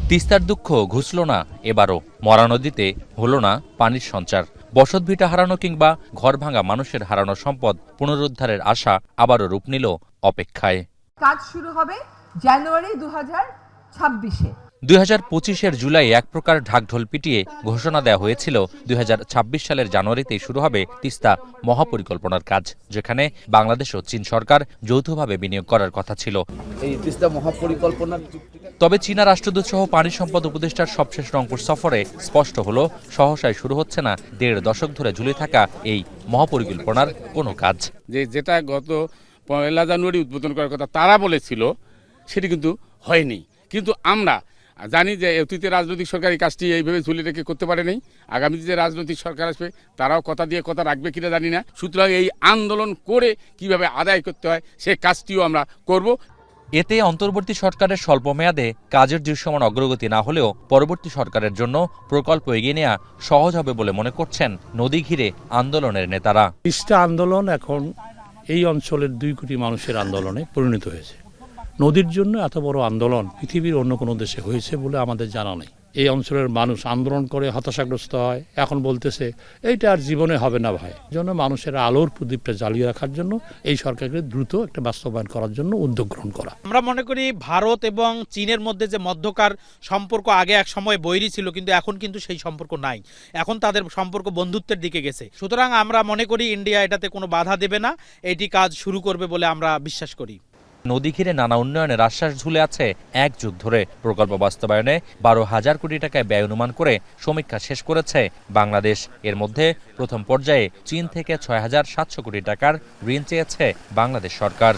তিস্তার দুঃখ ঘুচল না এবারও। মরা নদীতে হলো না পানির সঞ্চার। বসতভিটা হারানো কিংবা ঘর ভাঙা মানুষের হারানো সম্পদ পুনরুদ্ধারের আশা আবারও রূপ নিল অপেক্ষায়। কাজ শুরু হবে জানুয়ারি 2026-এ। 2025-এর জুলাই এক প্রকার ঢাকঢোল পিটিয়ে ঘোষণা দেওয়া হয়েছিল 2026 সালের জানুয়ারিতেই শুরু হবে তিস্তা মহাপরিকল্পনার কাজ, যেখানে বাংলাদেশ ও চীন সরকার যৌথভাবে বিনিয়োগ করার কথা ছিল। এই তিস্তা মহাপরিকল্পনার তবে চীনা রাষ্ট্রদূত সহ পানি সম্পদ উপদেষ্টার সবশেষ রংপুর সফরে স্পষ্ট হলো, সহসায় শুরু হচ্ছে না 1.5 দশক ধরে ঝুলে থাকা এই মহাপরিকল্পনার কোনো কাজ। যেটা গত 1 জানুয়ারি উদ্বোধন করার কথা তারা বলেছিল, সেটি কিন্তু হয়নি। কিন্তু আমরা জানি যে অতীতে রাজনৈতিক সরকার এই কাজটি এইভাবে ঝুলে রেখে করতে পারে নাই। আগামীতে যে রাজনৈতিক সরকার আসবে তারাও কথা দিয়ে কথা রাখবে কিনা জানি না। সুতরাং এই আন্দোলন করে কিভাবে আদায় করতে হয় সে কাজটিও আমরা করব। এতে অন্তর্বর্তী সরকারের স্বল্প মেয়াদে কাজের দৃশ্যমান অগ্রগতি না হলেও পরবর্তী সরকারের জন্য প্রকল্প এগিয়ে নেওয়া সহজ হবে বলে মনে করছেন নদী ঘিরে আন্দোলনের নেতারা। তিস্তা আন্দোলন এখন এই অঞ্চলের 2 কোটি মানুষের আন্দোলনে পরিণত হয়েছে। নদীর জন্য এত বড় আন্দোলন পৃথিবীর অন্য কোনো দেশে হয়েছে বলে আমাদের জানা নেই। এই অঞ্চলের মানুষ আন্দোলন করে হতাশাগ্রস্ত হয়, এখন বলতেছে এইটা আর জীবনে হবে না ভাই। জন্য মানুষের আলোর প্রদীপটা জ্বালিয়ে রাখার জন্য এই সরকারকে দ্রুত একটা বাস্তবায়ন করার জন্য উদ্যোগ গ্রহণ করা। আমরা মনে করি ভারত এবং চীনের মধ্যে যে মধ্যকার সম্পর্ক আগে এক সময় বৈরী ছিল, কিন্তু এখন কিন্তু সেই সম্পর্ক নাই। এখন তাদের সম্পর্ক বন্ধুত্বের দিকে গেছে। সুতরাং আমরা মনে করি ইন্ডিয়া এটাতে কোনো বাধা দেবে না, এটি কাজ শুরু করবে বলে আমরা বিশ্বাস করি। নদী ঘিরে নানা উন্নয়নের আশ্বাস ঝুলে আছে 1 যুগ ধরে। প্রকল্প বাস্তবায়নে 12,000 কোটি টাকায় ব্যয় অনুমান করে সমীক্ষা শেষ করেছে বাংলাদেশ। এর মধ্যে প্রথম পর্যায়ে চীন থেকে 6,700 কোটি টাকার ঋণ চেয়েছে বাংলাদেশ সরকার।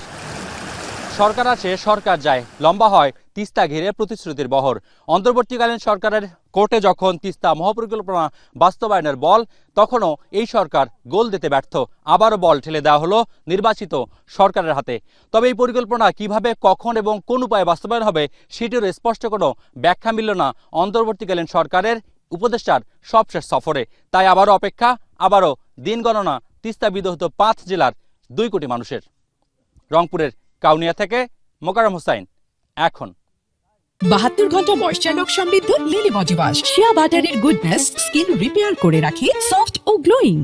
সরকার আসে সরকার যায়, লম্বা হয় তিস্তা ঘিরে প্রতিশ্রুতির বহর। অন্তর্বর্তীকালীন সরকারের কোর্টে যখন তিস্তা মহাপরিকল্পনা বাস্তবায়নের বল, তখনও এই সরকার গোল দিতে ব্যর্থ। আবারও বল ঠেলে দেওয়া হলো নির্বাচিত সরকারের হাতে। তবে এই পরিকল্পনা কিভাবে, কখন এবং কোন উপায়ে বাস্তবায়ন হবে সেটির স্পষ্ট কোনো ব্যাখ্যা মিলল না অন্তর্বর্তীকালীন সরকারের উপদেষ্টার সবশেষ সফরে। তাই আবারও অপেক্ষা, আবারও দিন গণনা তিস্তা বিদগ্ধ 5 জেলার 2 কোটি মানুষের। রংপুরের কাউনিয়া থেকে মোকাররম হোসাইন, এখন। 72 ঘন্টা ময়েশ্চার লক সমৃদ্ধ লিলি বডি ওয়াশ। শিয়া বাটারের গুডনেস স্কিন রিপেয়ার করে রাখে সফট ও গ্লোয়িং।